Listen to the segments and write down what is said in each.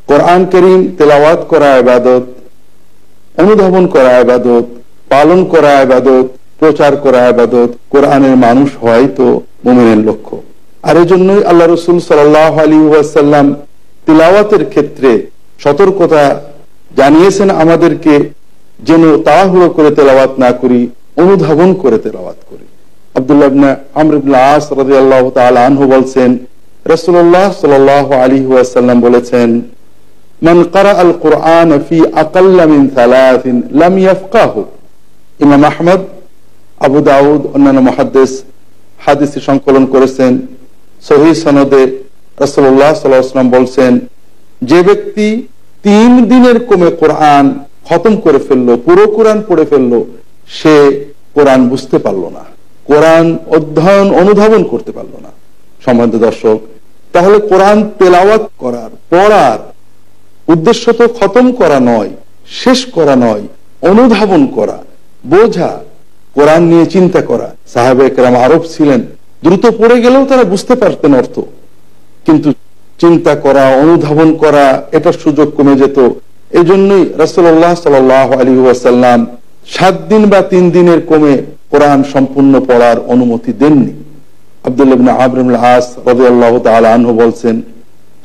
কোরআন কারীম তেলাওয়াত করা ইবাদত, অনুধাবন করা ইবাদত, পালন করা ইবাদত, প্রচার করা ইবাদত, কোরআনের মানুষ হয় তো মুমিনের লক্ষ্য। আর এজন্যই আল্লাহ রাসূল সাল্লাল্লাহু আলাইহি ওয়াসাল্লাম তিলাওয়াতের ক্ষেত্রে সতর্কতা জানিয়েছেন আমাদেরকে, যেন তাড়াহুড়ো করে তেলাওয়াত না করি, অনুধাবন করে তেলাওয়াত করি। আব্দুল্লাহ ইবনে আমর ইবনে আস রাদিয়াল্লাহু তাআলা আনহু বলেন, রাসূলুল্লাহ সাল্লাল্লাহু আলাইহি ওয়াসাল্লাম বলেছেন, মান ক্বারাআল কুরআন ফি আকাল্লা মিন সালাসিন লাম ইয়াফকাহু। ইমাম আহমদ, আবু দাউদ, অন্যান্য মুহাদ্দিস হাদিসে সংকলন করেছেন সহিহ সনদে। রাসূলুল্লাহ সাল্লাল্লাহু আলাইহি ওয়াসাল্লাম বলেন, যে ব্যক্তি 3 দিনের কমে কোরআন খতম করে ফেললো, পুরো কোরআন পড়ে ফেললো, সে কোরআন বুঝতে পারলো না, কোরআন অধ্যয়ন অনুধাবন করতে পারলো না। সম্মানিত দর্শক, তাহলে কোরআন তেলাওয়াত করার, পড়ার উদ্দেশ্য তো খতম করা নয়, শেষ করা নয়, অনুধাবন করা, বোঝা, কোরআন নিয়ে চিন্তা করা। সাহাবায়ে কেরাম আরব ছিলেন, দ্রুত পড়ে গেলেও তারা বুঝতে পারতেন অর্থ, কিন্তু চিন্তা করা, অনুধাবন করা, এটার সুযোগ কমে যেত। এই জন্যই রাসূলুল্লাহ সাল্লাল্লাহু আলাইহি ওয়াসাল্লাম 7 দিন বা 3 দিনের কমে কোরআন সম্পূর্ণ পড়ার অনুমতি দেননি। আব্দুল্লাহ ইবনে আমর ইবনে আস রাদিয়াল্লাহু তাআলা আনহু বলেন,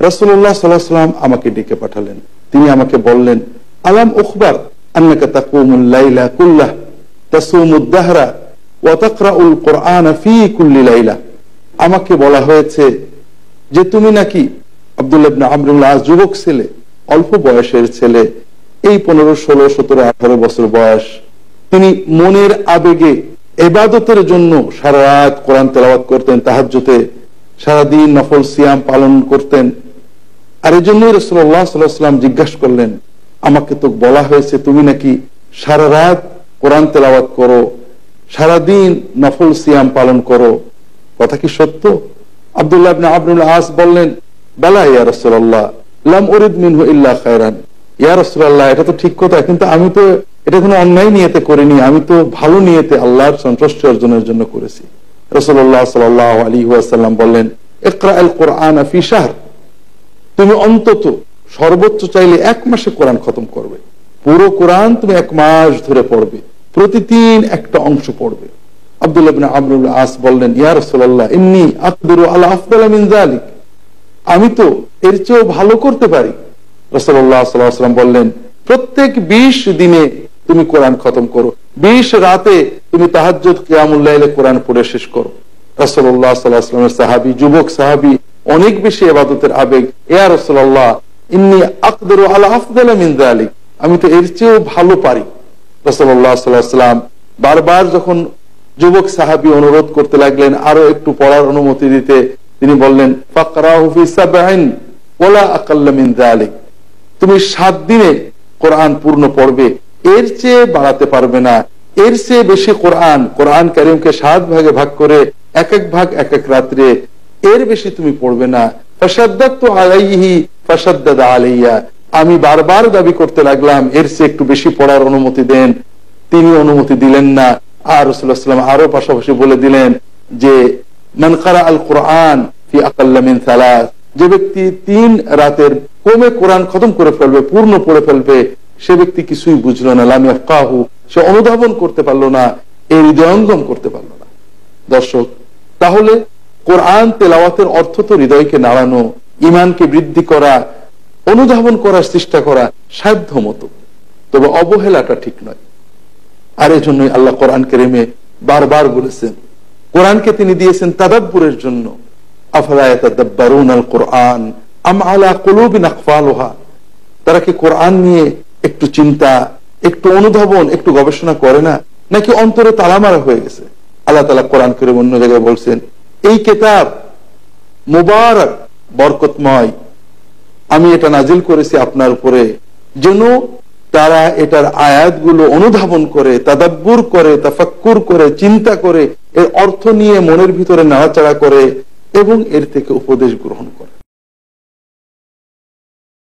রাসূলুল্লাহ সাল্লাল্লাহু আলাইহি ওয়াসাল্লাম আমাকে ডেকে পাঠালেন। তিনি আমাকে বললেন, আলাম উখবার আন্নাকা তাকুমুল লাইলা কুল্লাহ তাসুমুদ দাহরা ওয়া তাকরাউল কুরআন ফি কুল্লি লাইলা। আমাকে বলা হয়েছে যে তুমি নাকি, আব্দুল্লাহ ইবনে আমর ইবনে আস যুবক ছেলে, অল্প বয়সের ছেলে, এই 15, 16, 17, 18 বছর বয়স, তিনি মনের আবেগে ইবাদতের জন্য সারা রাত কোরআন তেলাওয়াত করতেন, তাহাজ্জুদে সারাদিন নফল সিয়াম পালন করতেন। আর এই জন্যই রাসূলুল্লাহ সাল্লাল্লাহু আলাইহি ওয়াসাল্লাম জিজ্ঞাসা করলেন, আমাকে তো বলা হয়েছে তুমি নাকি সারা রাত কোরআন তেলাওয়াত করো, সারাদিন নফল সিয়াম পালন করো, কথা কি সত্য? আব্দুল্লাহ ইবনে আমর ইবনে আস বললেন, বালা ইয়া রাসূলুল্লাহ, লাম উরিদ মিনহু ইল্লা খায়রান। ইয়া রাসূলুল্লাহ, এটা তো ঠিক কথা, কিন্তু আমি তো এটা কোনো অন্যায় নিয়তে করিনি, আমি তো ভালো নিয়তে আল্লাহর সন্তুষ্টি অর্জনের জন্য করেছি। রাসূলুল্লাহ সাল্লাল্লাহু আলাইহি ওয়াসাল্লাম বললেন, ইকরাআল কুরআন ফি শাহর, তুমি অন্তত সর্বোচ্চ চাইলে 1 মাসে কোরআন খতম করবে, পুরো কোরআন তুমি 1 মাস ধরে পড়বে, প্রতিদিন একটা অংশ পড়বে। আব্দুল্লাহ ইবনে আমর ইবনে আস বললেন, ইয়া রাসূলুল্লাহ, ইন্নী আকদিরু আলা আফদালা মিন যালিক, আমি তো এর চেয়েও ভালো করতে পারি। রাসূলুল্লাহ সাল্লাল্লাহু আলাইহি ওয়াসাল্লাম বললেন, প্রত্যেক 20 দিনে তুমি কোরআন খতম করো, 20 রাতে তুমি তাহাজ্জুদ কিয়ামুল লাইলে কোরআন পড়ে শেষ করো। রাসূলুল্লাহ সাল্লাল্লাহু আলাইহি ওয়াসাল্লামের সাহাবী, যুবক সাহাবী, অনেক বেশি ইবাদতের আবেগ, ইয়া রাসূলুল্লাহ, ইন্নী আকদিরু আলা আফদালা মিন যালিক, আমি তো এর চেয়েও ভালো পারি। রাসূলুল্লাহ সাল্লাল্লাহু আলাইহি ওয়াসাল্লাম বারবার যখন যুবক সাহাবী অনুরোধ করতে লাগলেন আরো একটু পড়ার অনুমতি দিতে, তিনি বললেন, ফাকরাহু ফি সাবঈন ওয়ালা আকাল্লা মিন যালিক, তুমি 7 দিনে কোরআন পূর্ণ পড়বে, এর চেয়ে বাড়াতে পারবে না, এর চেয়ে বেশি কোরআন কারীমকে 7 ভাগে ভাগ করে এক এক ভাগ এক এক রাত্রে, এর বেশি তুমি পড়বে না। ফাশাদ্দাতু আলাইহি ফাশাদ্দাদা আলাইয়া, আমি বারবার দাবি করতে লাগলাম এর চেয়ে একটু বেশি পড়ার অনুমতি দেন, তিনি অনুমতি দিলেন না। আর রাসূলুল্লাহ সাল্লাল্লাহু আলাইহি ওয়াসাল্লাম আরো পাশাপাশি বলে দিলেন যে, মান ক্বারাআল কুরআন ফি আকাল্লা মিন সালাস, যে ব্যক্তি 3 রাতের কমে কোরআন খতম করে ফেলবে, পূর্ণ পড়ে ফেলবে, সে ব্যক্তি কিছুই বুঝলো না, লাম ইয়াফকাহু, সে অনুধাবন করতে পারলো না, এই হৃদয়ঙ্গম করতে পারলো না। দর্শক, তাহলে কোরআন তেলাওয়াতের অর্থ তো হৃদয়কে নাড়ানো, ঈমানকে বৃদ্ধি করা, অনুধাবন করার চেষ্টা করা সাধ্য মতো, তবে অবহেলাটা ঠিক নয়। আর এই জন্যই আল্লাহ কোরআন কারীমে বারবার বলেছেন, কোরআনকে তিনি দিয়েছেন তাদাব্বুরের জন্য। আফালা ইয়াতাদাব্বারুনাল কুরআন আম আলা কুলুবিন আকফালুহা, তারা কি কোরআন নিয়ে একটু চিন্তা, একটু অনুধাবন, একটু গবেষণা করে না, নাকি অন্তরে তালামারা হয়ে গেছে? আল্লাহ তাআলা কোরআন কারীম অন্য জায়গায় বলছেন, এই কিতাব মুবারক, বরকতময়, আমি এটা নাজিল করেছি আপনার উপরে, যেন তারা এটার আয়াতগুলো অনুধাবন করে, তাদাব্বুর করে, তাফাক্কুর করে, চিন্তা করে, এর অর্থ নিয়ে মনের ভিতরে নাড়াচাড়া করে এবং এর থেকে উপদেশ গ্রহণ করে।